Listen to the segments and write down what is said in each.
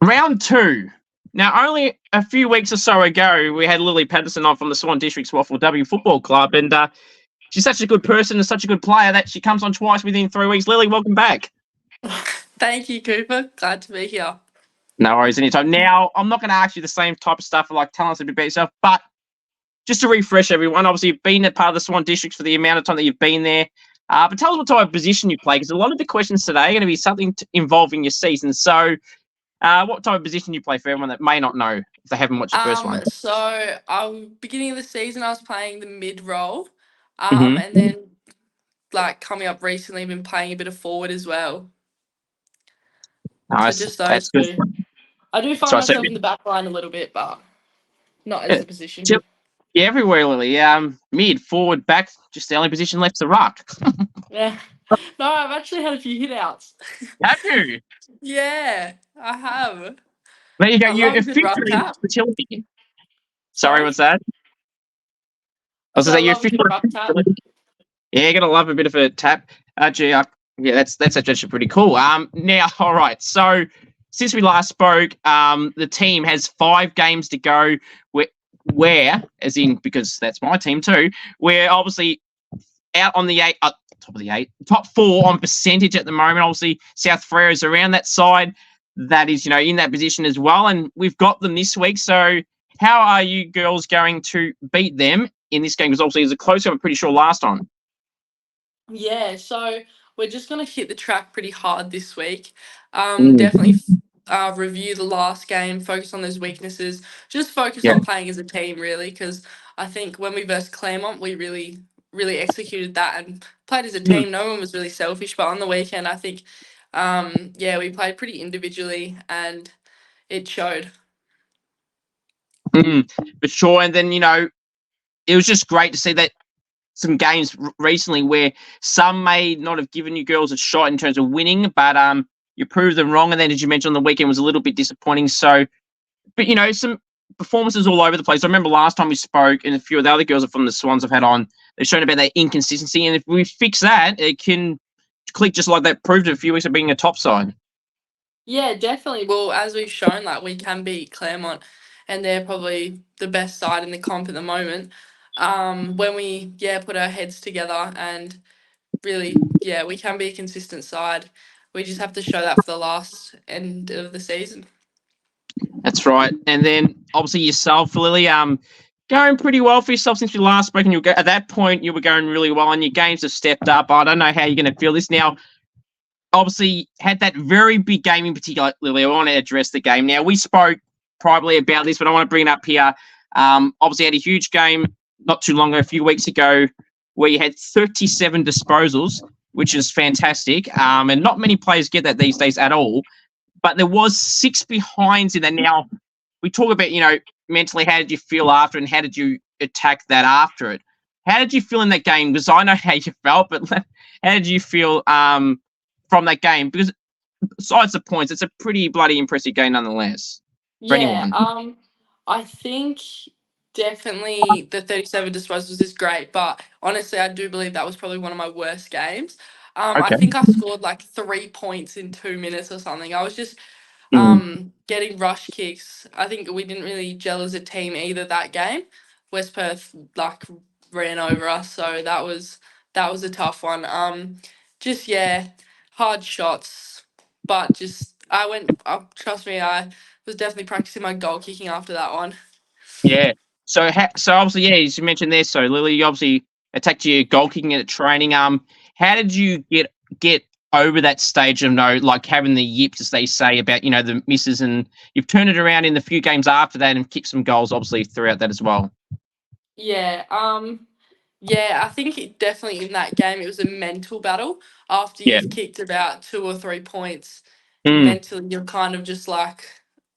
Round 2. Now, only a few weeks or so ago, we had Lily Paterson on from the Swan District's Waflw Football Club, and she's such a good person and such a good player that she comes on twice within 3 weeks. Lily, welcome back. Thank you, Cooper. Glad to be here. No worries, anytime. Now, I'm not going to ask you the same type of stuff like telling us a bit about yourself, but just to refresh everyone, obviously you've been a part of the Swan Districts for the amount of time that you've been there. But tell us what type of position you play, because a lot of the questions today are going to be something involving your season. So, what type of position you play for everyone that may not know if they haven't watched the first one? So, beginning of the season, I was playing the mid role, Mm-hmm. and then coming up recently, I've been playing a bit of forward as well. Nice. So just those That's good. two. I do find myself in the back line a little bit, but not as a position. Yeah, everywhere, Lily. Mid, forward, back, just the only position left to ruck. Yeah. No, I've actually had a few hit outs. Have you? Yeah, I have. There you go. I You're love a good rough officially tap. fertility. Sorry, what's that? I was I going to say you're love a good rough tap. Yeah, you're gonna love a bit of a tap. Yeah, that's actually pretty cool. Now, all right. So since we last spoke, the team has 5 games to go. Where, as in, because that's my team too, we're obviously out on the top 4 on percentage at the moment. Obviously, South Frere is around that side. That is, in that position as well, and we've got them this week. So, how are you girls going to beat them in this game? Because obviously, it was a close game, I'm pretty sure, last time. Yeah, so we're just going to hit the track pretty hard this week. Definitely review the last game, focus on those weaknesses, just focus on playing as a team, really, because I think when we versed Claremont, we really, really executed that and played as a team. No one was really selfish, but on the weekend, I think, we played pretty individually and it showed. For sure. And then, it was just great to see that some games recently where some may not have given you girls a shot in terms of winning, but you proved them wrong. And then, as you mentioned, on the weekend was a little bit disappointing. So, but some performances all over the place. I remember last time we spoke, and a few of the other girls from the Swans have had on, they've shown about their inconsistency. And if we fix that, it can click just like that proved it a few weeks of being a top side. Yeah, definitely. Well, as we've shown, we can beat Claremont, and they're probably the best side in the comp at the moment. When we put our heads together and really we can be a consistent side. We just have to show that for the last end of the season. That's right. And then obviously yourself, Lily, going pretty well for yourself since you last spoke. And at that point, you were going really well, and your games have stepped up. I don't know how you're going to feel this now. Obviously, had that very big game in particular, Lily. I want to address the game. Now, we spoke privately about this, but I want to bring it up here. Obviously, had a huge game not too long ago, a few weeks ago, where you had 37 disposals, which is fantastic. And not many players get that these days at all. But there was 6 behinds in there. Now, we talk about, mentally, how did you feel after and how did you attack that after it? How did you feel in that game? Because I know how you felt, but how did you feel from that game? Because besides the points, it's a pretty bloody impressive game nonetheless for anyone. I think definitely the 37 disposals is great, but honestly, I do believe that was probably one of my worst games. I think I scored 3 points in 2 minutes or something. I was just getting rush kicks. I think we didn't really gel as a team either that game. West Perth ran over us, so that was a tough one. Hard shots, but trust me, I was definitely practicing my goal kicking after that one. Yeah. So obviously, as you mentioned there, so Lily, you obviously attacked your goal kicking at training. How did you get over that stage of having the yips, as they say, about the misses, and you've turned it around in the few games after that and kicked some goals, obviously, throughout that as well. Yeah. I think definitely in that game it was a mental battle. After you've kicked about 2 or 3 points, mentally you're kind of just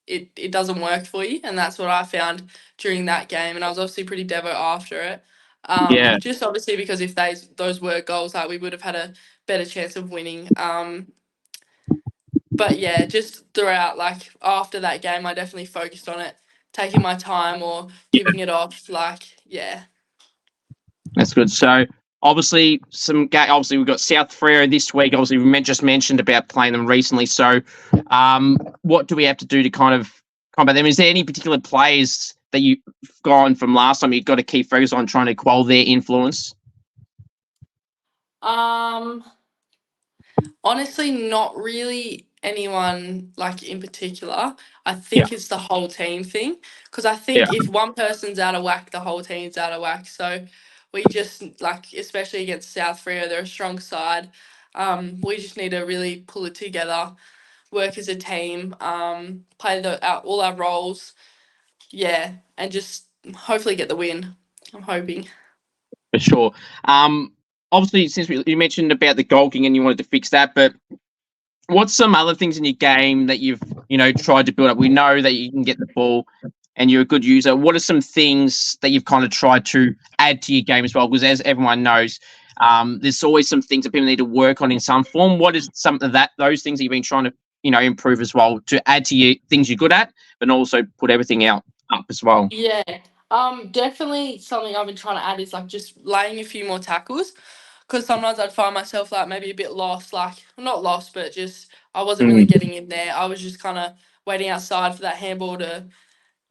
it doesn't work for you, and that's what I found during that game. And I was obviously pretty devo after it. Just obviously because if those were goals, we would have had a better chance of winning. But yeah, just throughout, after that game, I definitely focused on it, taking my time or giving it off. That's good. So obviously, we've got South Frere this week. Obviously, we just mentioned about playing them recently. So, what do we have to do to kind of combat them? Is there any particular players that you've gone from last time you've got to keep focus on trying to quell their influence? Honestly, not really anyone like in particular. I Yeah. think it's the whole team thing because I Yeah. think if one person's out of whack, the whole team's out of whack. So we just like, especially against South Freo, they're a strong side. We just need to really pull it together, work as a team, play all our roles, yeah, and just hopefully get the win. I'm hoping. For sure. Obviously, since you mentioned about the goal king and you wanted to fix that, but what's some other things in your game that you've tried to build up? We know that you can get the ball and you're a good user. What are some things that you've kind of tried to add to your game as well? Because as everyone knows, there's always some things that people need to work on in some form. What is some of those things that you've been trying to improve as well to add to your things you're good at, but also put everything out up as well? Yeah. Definitely something I've been trying to add is like just laying a few more tackles. Because sometimes I'd find myself like maybe a bit lost, like not lost, but just I wasn't really Mm, getting in there. I was just kind of waiting outside for that handball to,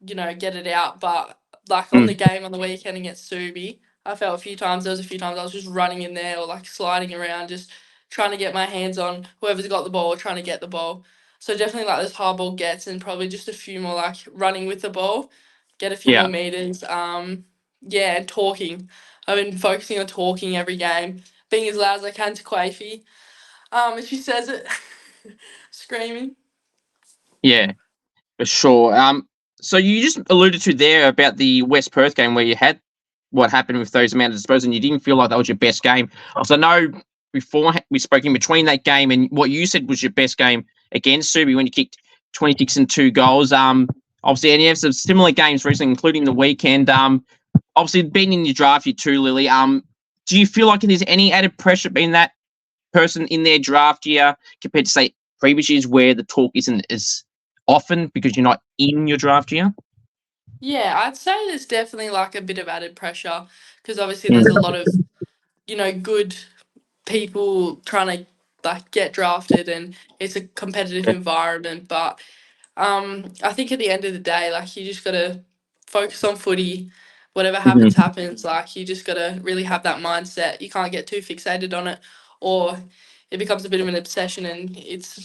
get it out. But like on mm, the game on the weekend against Subi, I felt there was a few times I was just running in there or like sliding around, just trying to get my hands on whoever's got the ball or trying to get the ball. So definitely like those hard ball gets and probably just a few more like running with the ball, get a few yeah, more meters. Yeah, and talking. I've been focusing on talking every game, being as loud as I can to Quafey. If she says it, screaming. yeah. For sure. So you just alluded to there about the West Perth game where you had what happened with those amount of disposals, and you didn't feel like that was your best game. So I know before we spoke in between that game and what you said was your best game against Subi when you kicked 26 and 2 goals. Obviously, and you have some similar games recently, including the weekend. Obviously, being in your draft year too, Lily. Do you feel like there's any added pressure being that person in their draft year compared to say previous years where the talk isn't as often because you're not in your draft year? Yeah, I'd say there's definitely like a bit of added pressure because obviously Mm. there's a lot of, good people trying to like get drafted and it's a competitive environment. But I think at the end of the day, like you just gotta focus on footy. Whatever happens, Mhm. happens. Like you just gotta really have that mindset. You can't get too fixated on it, or it becomes a bit of an obsession and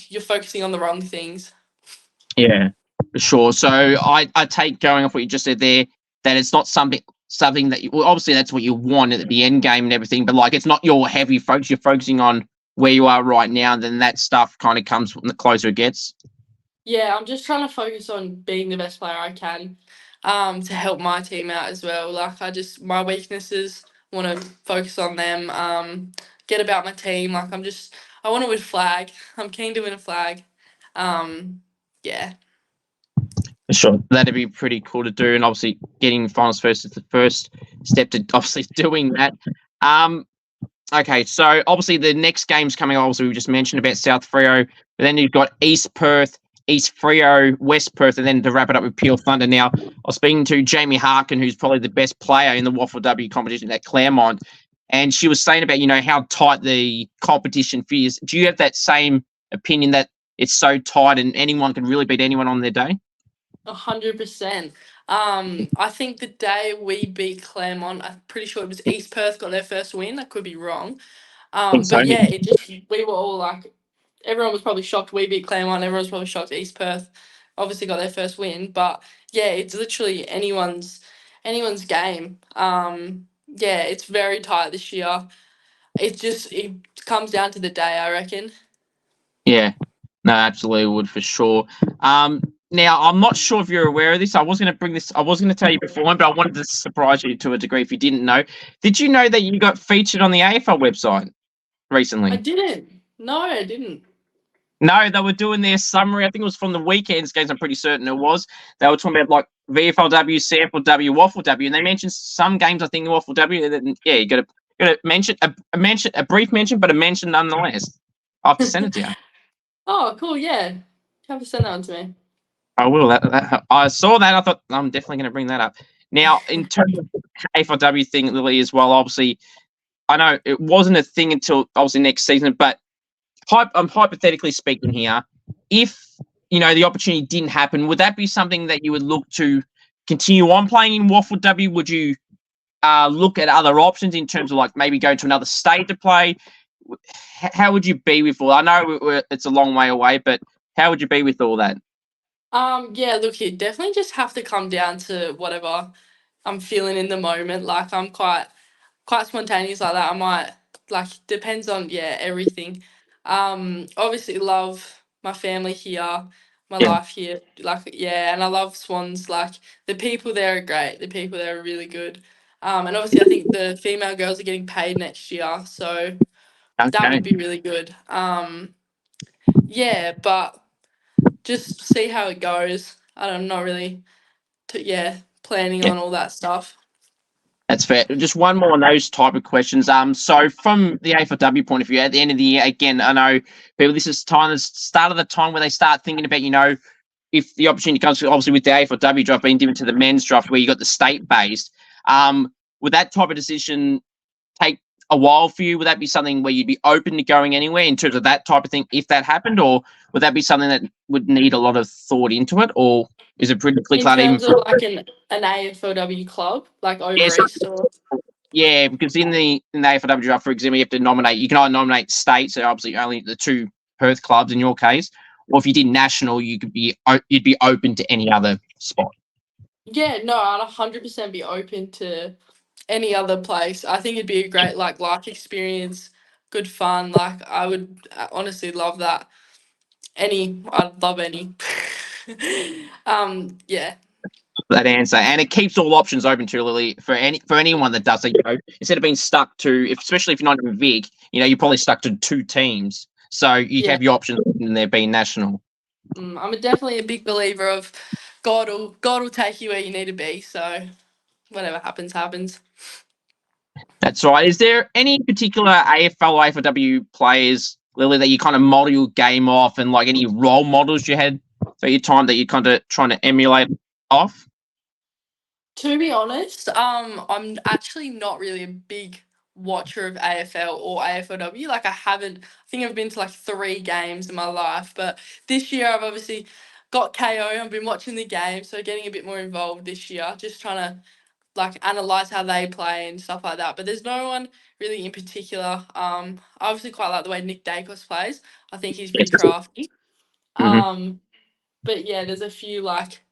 you're focusing on the wrong things. Yeah, for sure. So I take going off what you just said there that it's not something that well, obviously that's what you want at the end game and everything, but like it's not your heavy focus. You're focusing on where you are right now, and then that stuff kind of comes the closer it gets. Yeah, I'm just trying to focus on being the best player I can, to help my team out as well. Like my weaknesses, want to focus on them. Get about my team. Like I want to win a flag. I'm keen to win a flag. Yeah. For sure, that'd be pretty cool to do, and obviously getting finals first is the first step to obviously doing that. Um, Okay, so obviously the next game's coming. Obviously, we just mentioned about South Freo, but then you've got East Perth, East Freo, West Perth, and then to wrap it up with Peel Thunder. Now, I was speaking to Jamie Harkin, who's probably the best player in the Waflw competition at Claremont, and she was saying about how tight the competition is. Do you have that same opinion that it's so tight and anyone can really beat anyone on their day? 100%. I think the day we beat Claremont, I'm pretty sure it was East Perth got their first win. I could be wrong. I think so. But yeah, we were all like, everyone was probably shocked we beat Claremont. Everyone was probably shocked East Perth obviously got their first win. But yeah, it's literally anyone's game. Yeah, it's very tight this year. It comes down to the day, I reckon. Yeah, no, absolutely would for sure. Now I'm not sure if you're aware of this. I was going to bring this. I was going to tell you before, but I wanted to surprise you to a degree if you didn't know. Did you know that you got featured on the AFL website I recently? didn't. No, I didn't. No, they were doing their summary. I think it was from the weekend's games. I'm pretty certain it was. They were talking about like VFLW, CFLW, Waflw, and they mentioned some games. I think in Waflw. And then, yeah, you got to mention a brief mention, but a mention nonetheless. I have to send it to you. Oh, cool. Yeah, have to send that one to me. I will. I saw that. I thought I'm definitely going to bring that up. Now, in terms of the AFLW thing, Lily, as well, obviously, I know it wasn't a thing until obviously next season, but I'm hypothetically speaking here. If the opportunity didn't happen, would that be something that you would look to continue on playing in Waflw W? Would you look at other options in terms of like maybe going to another state to play? How would you be with all? I know it's a long way away, but how would you be with all that? Yeah, look, it definitely just have to come down to whatever I'm feeling in the moment. Like I'm quite spontaneous like that. I might like depends on everything. Obviously love my family here, my Yeah. life here. Like and I love Swans. Like the people there are great. The people there are really good. And obviously I think the female girls are getting paid next year, so that Okay. would be really good. Yeah, but just see how it goes. I'm not really planning Yeah. on all that stuff. That's fair. Just one more on those type of questions. So from the AFLW point of view, at the end of the year, again, I know people. This is the start of the time where they start thinking about, if the opportunity comes, obviously with the AFLW draft being given to the men's draft, where you got the state based. Would that type of decision take a while for you? Would that be something where you'd be open to going anywhere in terms of that type of thing, if that happened, or would that be something that would need a lot of thought into it, or is it pretty clear In cut even terms of for? like an AFLW club, like over Yes. East or Yeah, because in the AFLW draft, for example, you have to nominate. You can either nominate states, so obviously only the two Perth clubs in your case, or if you did national, you'd be open to any other spot. yeah, no, I'd 100% be open to any other place. I think it'd be a great like life experience, good fun. Like I would honestly love that. I'd love any. Yeah. That answer, and it keeps all options open to Lily for anyone that does it. Instead of being stuck to, especially if you're not in Vic, you're probably stuck to two teams. So you Yeah. have your options in there being national. I'm definitely a big believer of God will take you where you need to be. So whatever happens, happens. That's right. Is there any particular AFL or AFLW players, Lily, that you kind of model your game off, and like any role models you had for your time that you're kind of trying to emulate off? To be honest, I'm actually not really a big watcher of AFL or AFLW. Like I think I've been to like 3 games in my life, but this year I've obviously got KO. I've been watching the game, so getting a bit more involved this year, just trying to like analyze how they play and stuff like that. But there's no one really in particular. I obviously quite like the way Nick Dacos plays. I think he's pretty crafty. Mm-hmm. Um, but yeah, there's a few like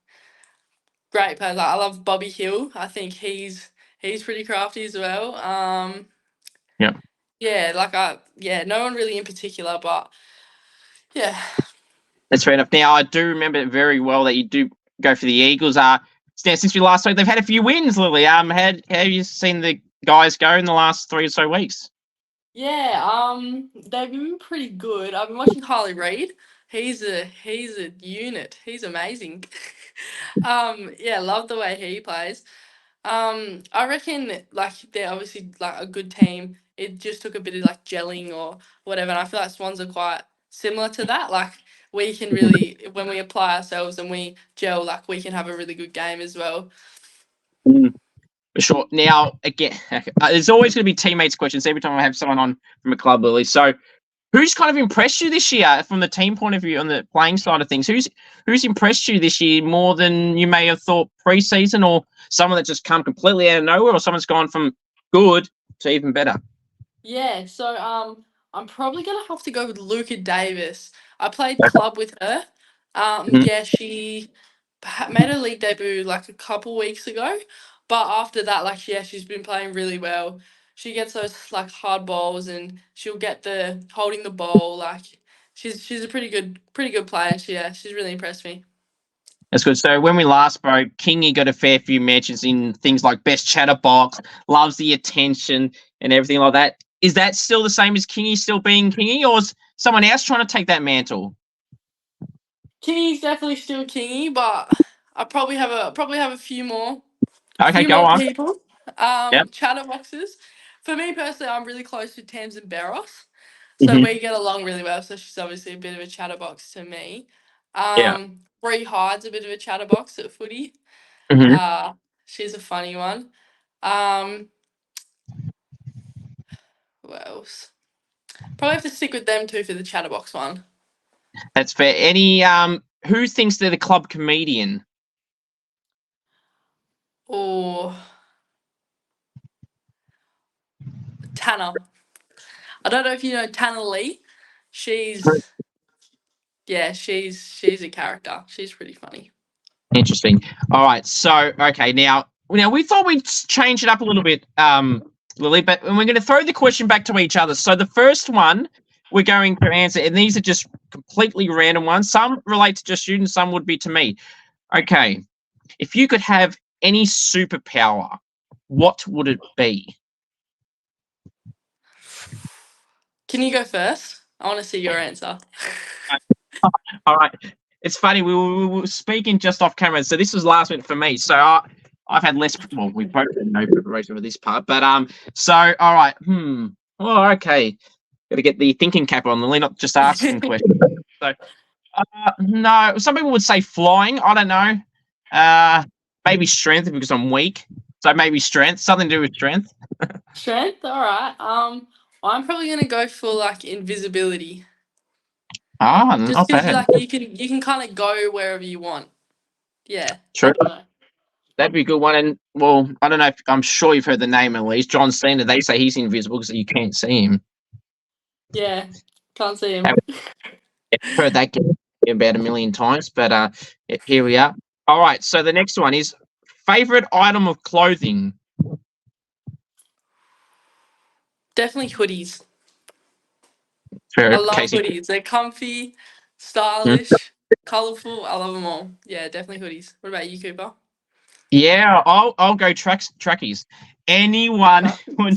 great players. Like, I love Bobby Hill. I think he's pretty crafty as well. Yeah. Yeah, no one really in particular, but yeah. That's fair enough. Now, I do remember very well that you do go for the Eagles. Now, since we last spoke, they've had a few wins, Lily. How have you seen the guys go in the last 3 or so weeks? Yeah, they've been pretty good. I've been watching Harley Reid. He's a unit. He's amazing. Yeah, love the way he plays. I reckon like they're obviously like a good team. It just took a bit of like gelling or whatever, and I feel like Swans are quite similar to that. Like we can really, when we apply ourselves and we gel, like we can have a really good game as well. Mm, for sure. Now, again, there's always going to be teammates questions every time I have someone on from a club, Lily. So, who's kind of impressed you this year from the team point of view on the playing side of things? Who's impressed you this year more than you may have thought pre-season, or someone that's just come completely out of nowhere, or someone's gone from good to even better? Yeah, so I'm probably gonna have to go with Luca Davis. I played club with her. Mhm. Yeah, she made her league debut like a couple weeks ago, but after that, like yeah, she's been playing really well. She gets those like hard balls, and she'll get the holding the ball. Like she's a pretty good player. She's really impressed me. That's good. So when we last spoke, Kingy got a fair few mentions in things like best chatterbox, loves the attention and everything like that. Is that still the same as Kingy still being Kingy, or is someone else trying to take that mantle? Kingy's definitely still Kingy, but I probably have a Okay, few go more on. people. Yep. Chatterboxes. For me personally, I'm really close with Tams and Barros, so Hmm. we get along really well. So she's obviously a bit of a chatterbox to me. Yeah. Bree Hyde's a bit of a chatterbox at footy. Hmm. Uh, she's a funny one. Um, who else? Probably have to stick with them two for the chatterbox one. That's fair. who thinks they're the club comedian? Or Tanner. I don't know if you know Tanner Lee. She's she's a character. She's pretty funny. Interesting. All right. So, okay, now we thought we'd change it up a little bit, Lily, but we're going to throw the question back to each other. So the first one we're going to answer, and these are just completely random ones. Some relate to just you, and some would be to me. Okay. If you could have any superpower, what would it be? Can you go first? I want to see your answer. All right. It's funny. We were speaking just off camera, so this was last minute for me. So I've had less. Well, we both had no preparation for this part, but So all right. Oh, okay. Got to get the thinking cap on, Lily, not just asking questions. So, no. Some people would say flying. I don't know. Maybe strength because I'm weak. So maybe strength. Something to do with strength. Strength, all right. I'm probably gonna go for like invisibility. Just Not because bad. like you can kind of go wherever you want. Yeah. True. I don't know. That'd be a good one. And well, I don't know if I'm sure you've heard the name at least. John Cena. They say he's invisible because you can't see him. Yeah. Can't see him. I've heard that about a million times, but here we are. All right. So the next one is favorite item of clothing. Definitely hoodies. For I love Casey. hoodies. They're comfy, stylish, colourful. I love them all. Yeah, definitely hoodies. What about you, Cooper? Yeah, I'll go trackies. Anyone would,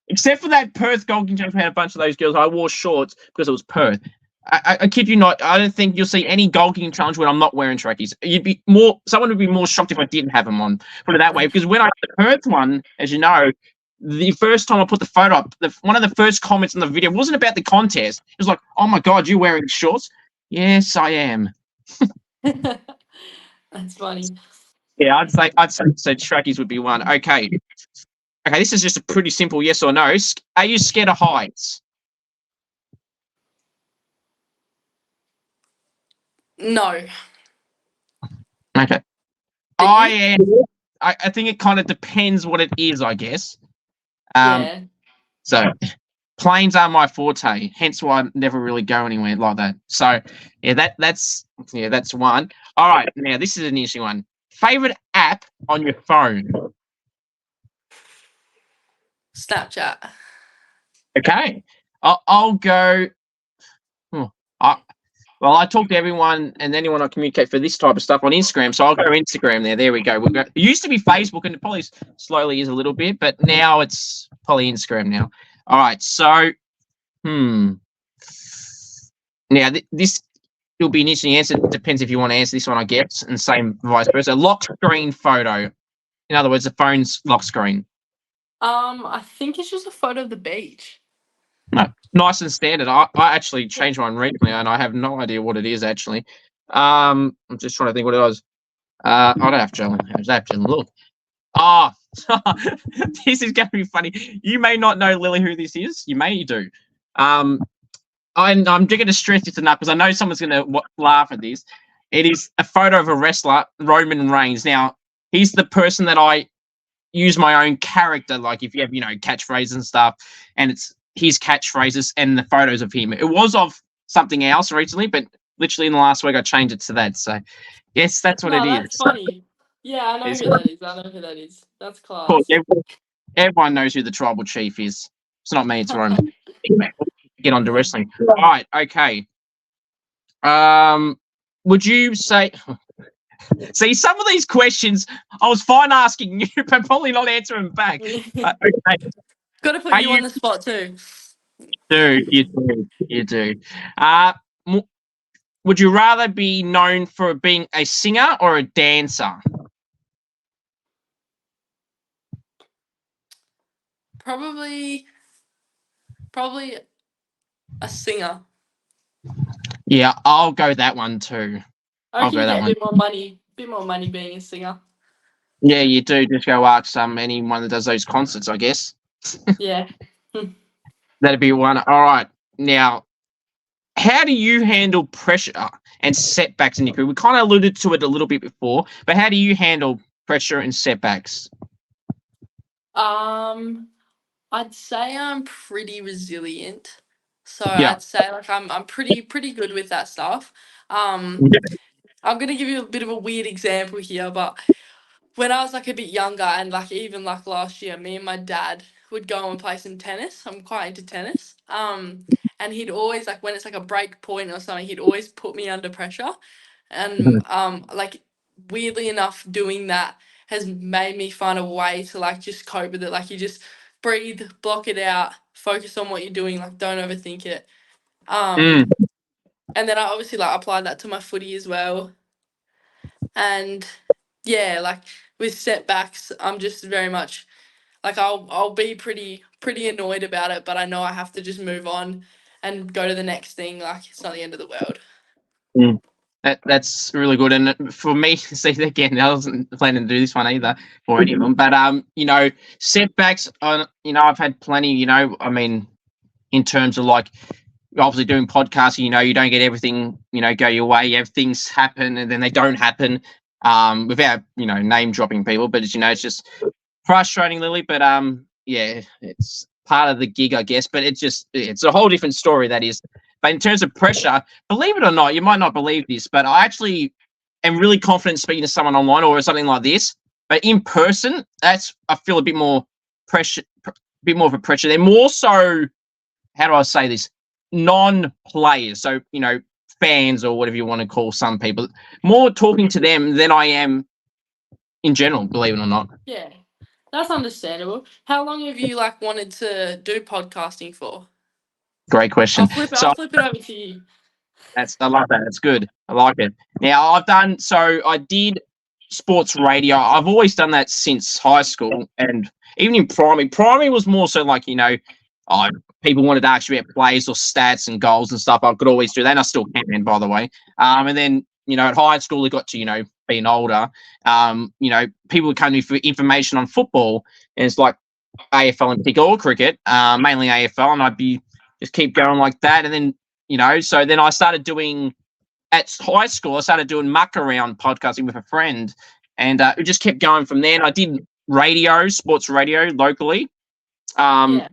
except for that Perth Golden Jump had a bunch of those girls. I wore shorts because it was Perth. I kid you not. I don't think you'll see any Gold King challenge when I'm not wearing trackies. Someone would be more shocked if I didn't have them on. Put it that way, because when I did the Perth one, as you know, the first time I put the photo up, one of the first comments on the video wasn't about the contest. It was like, "Oh my God, you're wearing shorts?" Yes, I am. That's funny. Yeah, I'd say so. Trackies would be one. Okay, this is just a pretty simple yes or no. Are you scared of heights? No. Okay. I am. I think it kind of depends what it is, I guess. Yeah. So planes are my forte, hence why I never really go anywhere like that. So yeah, that's one. All right, now this is an interesting one. Favorite app on your phone? Snapchat. Okay, I'll go. I talk to everyone and anyone I communicate for this type of stuff on Instagram, so I'll go Instagram there. There we go. It used to be Facebook, and it probably slowly is a little bit, but now it's probably Instagram now. All right, so now this will be an interesting answer. It depends if you want to answer this one, I guess, and same vice versa. Lock screen photo. In other words, the phone's lock screen. I think it's just a photo of the beach. No, nice and standard. I actually changed mine recently, and I have no idea what it is actually. I'm just trying to think what it was. I'd have to look. Oh, this is going to be funny. You may not know, Lily, who this is. You may do. I'm going to stress this enough because I know someone's going to laugh at this. It is a photo of a wrestler, Roman Reigns. Now, he's the person that I use my own character, like if you have, catchphrases and stuff, and it's his catchphrases and the photos of him. It was of something else recently, but literally in the last week I changed it to that. So, yes, that's what it is. That's funny. Yeah, I know who that is. That's class. Cool. Everyone knows who the tribal chief is. It's not me, it's Roman. Get on to wrestling. All right, okay. Would you say... See, some of these questions, I was fine asking you, but probably not answering back. Okay. Got to put you on the spot too. You do. Would you rather be known for being a singer or a dancer? Probably a singer. Yeah, I'll go that one too. I reckon you get a bit more money being a singer. Yeah, you do. Just go ask anyone that does those concerts, I guess. Yeah. That'd be one. All right. Now, how do you handle pressure? and setbacks in your career? We kind of alluded to it a little bit before, but how do you handle pressure and setbacks? I'd say I'm pretty resilient. So Yeah. I'd say like I'm pretty good with that stuff. Um, Yeah. I'm gonna give you a bit of a weird example here, but when I was like a bit younger and like even like last year, me and my dad would go and play some tennis. I'm quite into tennis. And he'd always like when it's like a break point or something, he'd always put me under pressure. And like weirdly enough, doing that has made me find a way to like just cope with it. Like you just breathe, block it out, focus on what you're doing, like don't overthink it. Mm. And then I obviously like applied that to my footy as well. And yeah, like with setbacks, I'm just very much like I'll be pretty annoyed about it, but I know I have to just move on and go to the next thing. Like it's not the end of the world. Mm. That's really good. And for me, see again, I wasn't planning to do this one either or any of them, but setbacks on I've had plenty. I mean, in terms of like obviously doing podcasting, you don't get everything go your way. You have things happen and then they don't happen. Without name dropping people, but it's just frustrating, Lily. But yeah, it's part of the gig, I guess. But it's a whole different story. That is. But in terms of pressure, believe it or not, you might not believe this, but I actually am really confident speaking to someone online or something like this. But in person, I feel a bit more pressure, a bit more of a pressure. They're more so. How do I say this? Non-players, so fans or whatever you want to call some people. More talking to them than I am in general. Believe it or not. Yeah, that's understandable. How long have you like wanted to do podcasting for? Great question. I'll So flip it over to you. I love that. That's good. I like it. Now I did sports radio. I've always done that since high school and even in primary. Primary was more so like, I people wanted to ask you about plays or stats and goals and stuff. I could always do that. And I still can, by the way. And then, at high school, it got to, being older. People would come to me for information on football. And it's like AFL in particular or cricket, mainly AFL. And I'd be just keep going like that. And then, so then I started doing at high school, I started doing muck around podcasting with a friend, and it just kept going from there. And I did radio, sports radio locally, Yeah.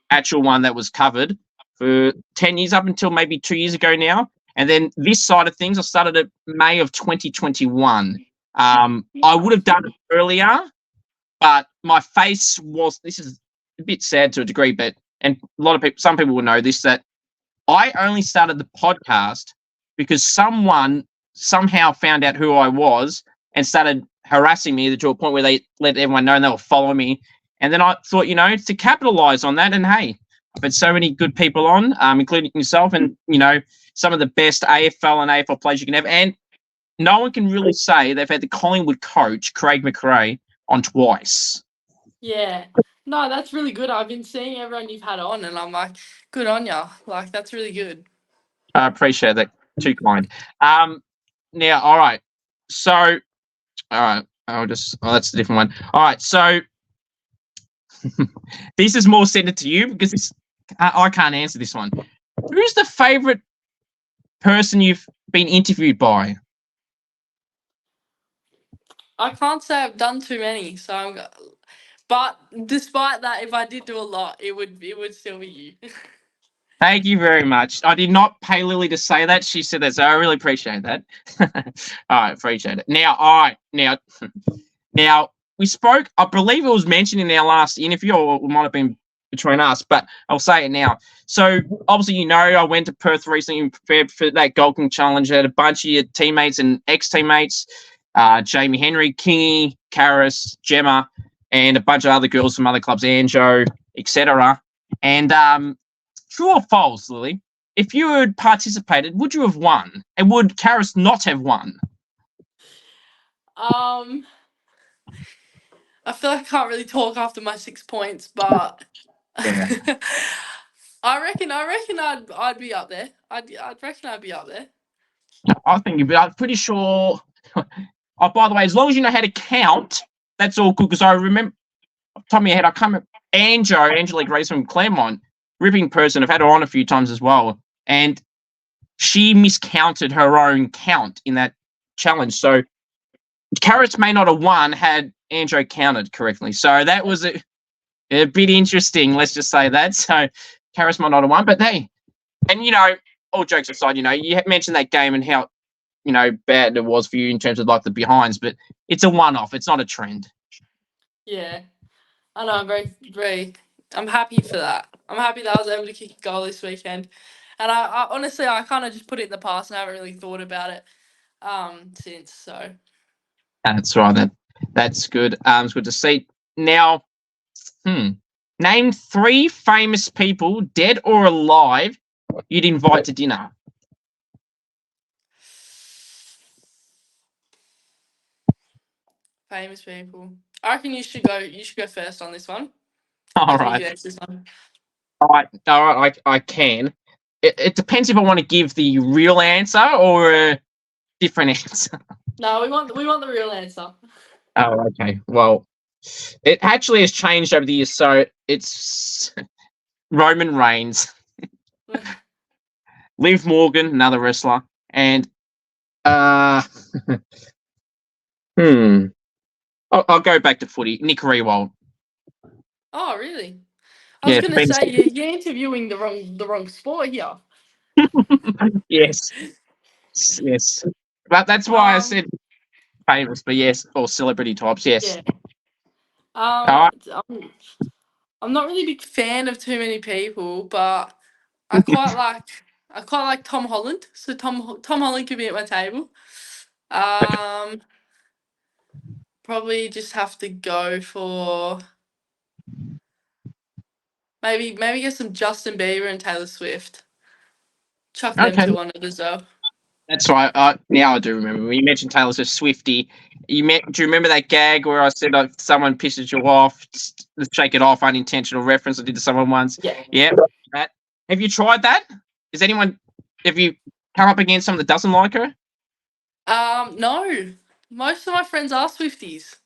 actual one that was covered for 10 years up until maybe 2 years ago now. And then this side of things, I started at May of 2021. I would have done it earlier, but my face was, this is a bit sad to a degree, but, and a lot of people, some people will know this, that I only started the podcast because someone somehow found out who I was and started harassing me to a point where they let everyone know and they were following me. And then I thought, to capitalize on that. And hey, I've had so many good people on, including yourself and, some of the best AFL and AFL players you can have. And no one can really say they've had the Collingwood coach, Craig McRae, on twice. Yeah. No, that's really good. I've been seeing everyone you've had on, and I'm like, good on ya. Like, that's really good. I appreciate that. Too kind. Now, all right. So, all right. That's a different one. All right. So, this is more centered to you because I can't answer this one. Who's the favorite person you've been interviewed by? I can't say I've done too many, but despite that, if I did do a lot, it would still be you. Thank you very much. I did not pay Lily to say that. She said that, so I really appreciate that. All right, appreciate it. Now, all right, now we spoke. I believe it was mentioned in our last interview, or it might have been between us, but I'll say it now. So obviously, I went to Perth recently and prepared for that Golden Challenge. I had a bunch of your teammates and ex-teammates, Jamie Henry, Kingy, Karis, Gemma, and a bunch of other girls from other clubs, Anjo, etc. And true or false, Lily? If you had participated, would you have won? And would Karis not have won? I feel like I can't really talk after my 6 points, but Yeah. I reckon I'd be up there. I'd reckon I'd be up there. I think you'd be. I'm pretty sure. Oh, by the way, as long as you know how to count, that's all good. Because I remember, off the top of my head, I come Angelique Grace from Claremont, ripping person. I've had her on a few times as well, and she miscounted her own count in that challenge. So Karis may not have won had Andrew counted correctly. So that was a bit interesting. Let's just say that. So Karis might not have won, but hey, and all jokes aside, you mentioned that game and how bad it was for you in terms of like the behinds, but it's a one-off. It's not a trend. Yeah, I know. I'm very. I'm happy for that. I'm happy that I was able to kick a goal this weekend, and I honestly I kind of just put it in the past and I haven't really thought about it since. So That's right. That's good. It's good to see. Now, name 3 famous people, dead or alive, you'd invite to dinner. famous people. I reckon you should go. You should go first on this one. I All reckon you right. can answer this one. All right. I can. It depends if I want to give the real answer or a different answer. No, we want the real answer. Oh, okay. Well, it actually has changed over the years, so it's Roman Reigns, Liv Morgan, another wrestler, and I'll go back to footy. Nick Rewald. Oh, really? I was Yeah, gonna say you're interviewing the wrong sport here. yes, yes. But that's why I said famous. But yes, or celebrity types. Yes. Yeah. All I'm not really a big fan of too many people, but I quite like Tom Holland. So Tom Holland could be at my table. Probably just have to go for maybe get some Justin Bieber and Taylor Swift. Chuck right. them Okay. two on it as well. That's right. Now I do remember. When you mentioned Taylor Swift Swifty, do you remember that gag where I said if someone pisses you off, just shake it off, unintentional reference I did to someone once? Yeah. Yeah. That. Have you tried that? Have you come up against someone that doesn't like her? No. Most of my friends are Swifties.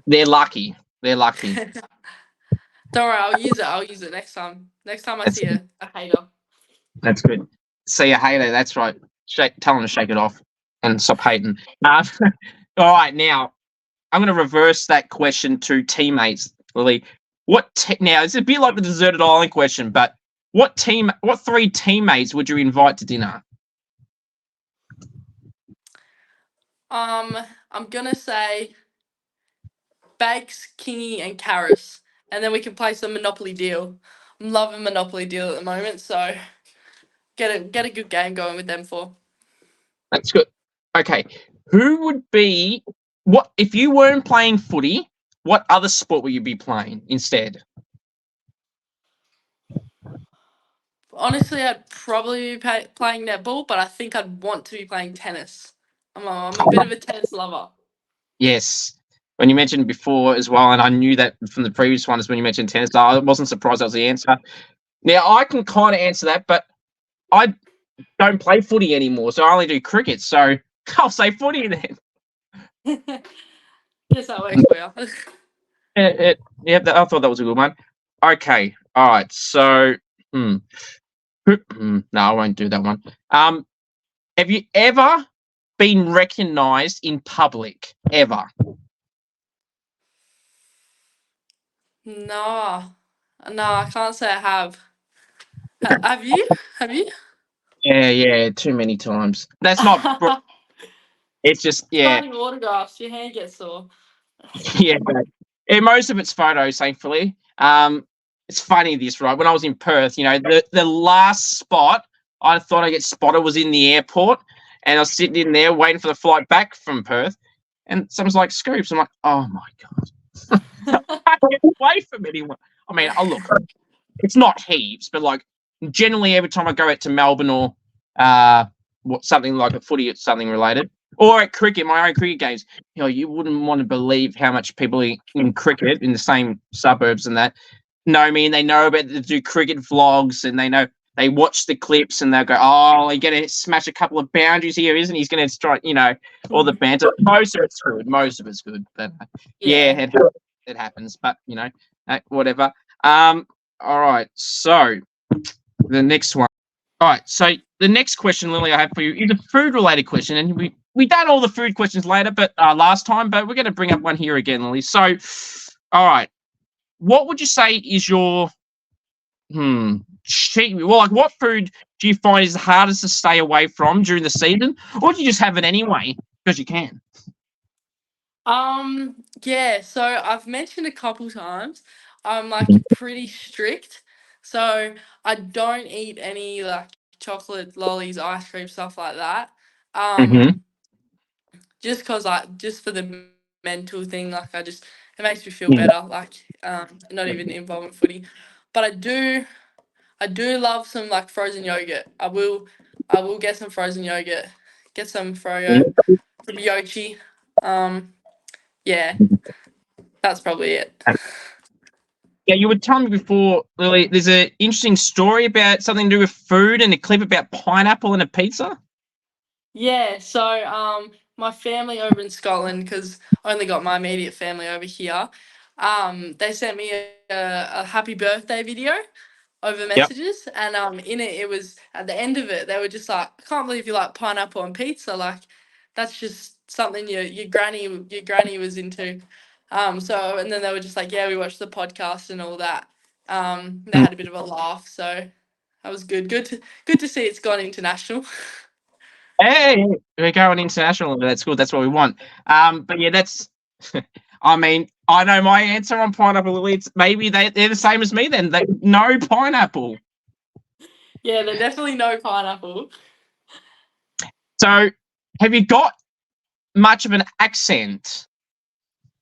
They're lucky. They're lucky. Don't worry, I'll use it next time. Next time I see a hater. That's good. See a hater. That's right. Tell them to shake it off and stop hating. All right, now I'm going to reverse that question to teammates. Lily, now it's a bit like the deserted island question, but what 3 teammates would you invite to dinner? I'm gonna say Bakes, Kingy, and Karis, and then we can play some Monopoly Deal. I'm loving Monopoly Deal at the moment, so get a good game going with them for. That's good. Okay, who would be if you weren't playing footy? What other sport would you be playing instead? Honestly, I'd probably be playing netball, but I think I'd want to be playing tennis. I'm a bit of a tennis lover. Yes. When you mentioned before as well, and I knew that from the previous one, is when you mentioned tennis. I wasn't surprised that was the answer. Now, I can kind of answer that, but I don't play footy anymore, so I only do cricket. So I'll say footy then. Guess that works for you. Yeah, I thought that was a good one. Okay. All right. So, no, I won't do that one. Have you ever been recognised in public? Ever? No, I can't say I have. Have you? Have you? Yeah, too many times. That's not. It's just Signing autographs, your hand gets sore. yeah. Most of it's photos, thankfully. It's funny this, right? When I was in Perth, the last spot I thought I'd get spotted was in the airport, and I was sitting in there waiting for the flight back from Perth, and someone's like, "Scoops." I'm like, "Oh my god." I can't get away from anyone. I mean, look, it's not heaps, but like generally every time I go out to Melbourne or something like a footy, it's something related, or at cricket, my own cricket games. You wouldn't want to believe how much people in cricket in the same suburbs and that know me, and they know about to do cricket vlogs, and they watch the clips, and they'll go, "Oh, he's going to smash a couple of boundaries here, isn't he? He's going to strike," all the banter. Most of it's good. But yeah, it happens. But whatever. All right. So the next one. All right. So the next question, Lily, I have for you is a food-related question, and we done all the food questions later, but last time, but we're going to bring up one here again, Lily. So, all right, what would you say is your cheat? Well, like what food do you find is the hardest to stay away from during the season, or do you just have it anyway because you can? Yeah, so I've mentioned a couple times I'm like Mhm. pretty strict. So I don't eat any like chocolate, lollies, ice cream, stuff like that. Mhm. Just cause just for the mental thing, like it makes me feel Yeah. better, like not even involvement footy. But I do love some like frozen yogurt. I will get some frozen yogurt, get some froyo from Yochi. Yeah, that's probably it. Yeah, you were telling me before, Lily. There's an interesting story about something to do with food and a clip about pineapple and a pizza. Yeah, so my family over in Scotland, because I only got my immediate family over here, they sent me a happy birthday video over Yep. messages, and in it was at the end of it they were just like, I can't believe you like pineapple on pizza, like that's just something your granny was into. So and then they were just like, yeah, we watched the podcast and all that. They Mm. had a bit of a laugh, so that was good. Good to see it's gone international. Hey, we're going international. That's good. That's what we want. But yeah, that's. I mean, I know my answer on pineapple, Lily. It's maybe they're the same as me. Then they no pineapple. Yeah, they're definitely no pineapple. So, have you got much of an accent?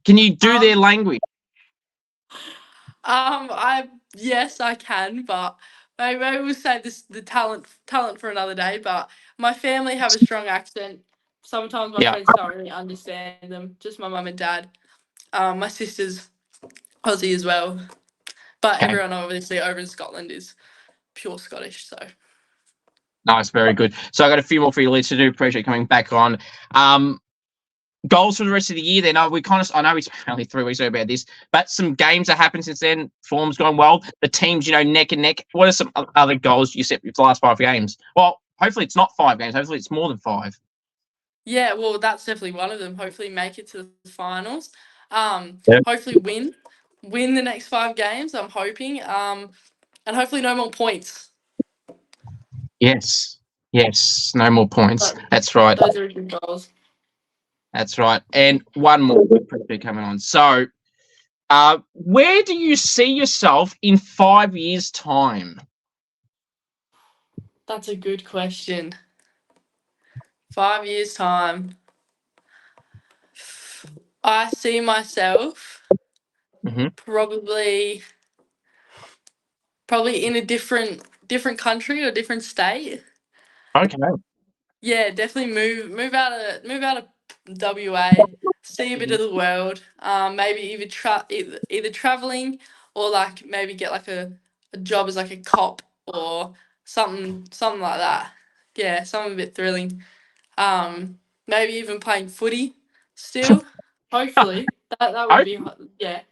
Can you do their Um, language? I yes, I can, but maybe we'll save the talent for another day. But my family have a strong accent. Sometimes my Yeah. friends can't really understand them. Just my mum and dad. My sister's Aussie as well, but Okay. everyone obviously over in Scotland is pure Scottish. So Nice. Very good. So I got a few more for you, Lily, to do. Appreciate coming back on. Um, Goals for the rest of the year. Then we kind of. I know it's only 3 weeks ago about this, but some games that happened since then. Form's gone well. The teams, neck and neck. What are some other goals you set for the last 5 games? Well, hopefully it's not 5 games. Hopefully it's more than 5. yeah, well, that's definitely one of them. Hopefully, make it to the finals. Yeah. Hopefully win the next 5 games. I'm hoping. And hopefully no more points. Yes. Yes. No more points. But That's right. those are good goals. That's right. And one more coming on. So, where do you see yourself in 5 years' time? That's a good question. 5 years time, I see myself Hmm. probably in a different country or different state. Okay. Yeah, definitely move out of WA, see a bit of the world. Maybe either traveling or like maybe get like a job as like a cop or something like that. Yeah, something a bit thrilling. Maybe even playing footy still. Hopefully that would be yeah.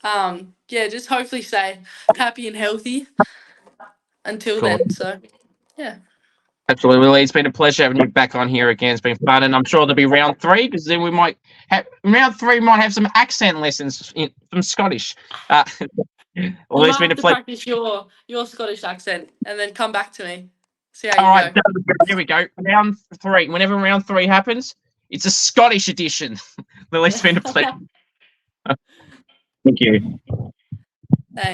Yeah, just hopefully stay happy and healthy until Cool. then. So yeah. Absolutely, Lee. It's been a pleasure having you back on here again. It's been fun, and I'm sure there'll be round 3 because then we might have round 3. Might have some accent lessons from Scottish. You Well, it's might been a have to pleasure. practice your Scottish accent and then come back to me. See how All you right, go. here we go. Round 3. Whenever round 3 happens, it's a Scottish edition. Well, it's been a pleasure. Thank you.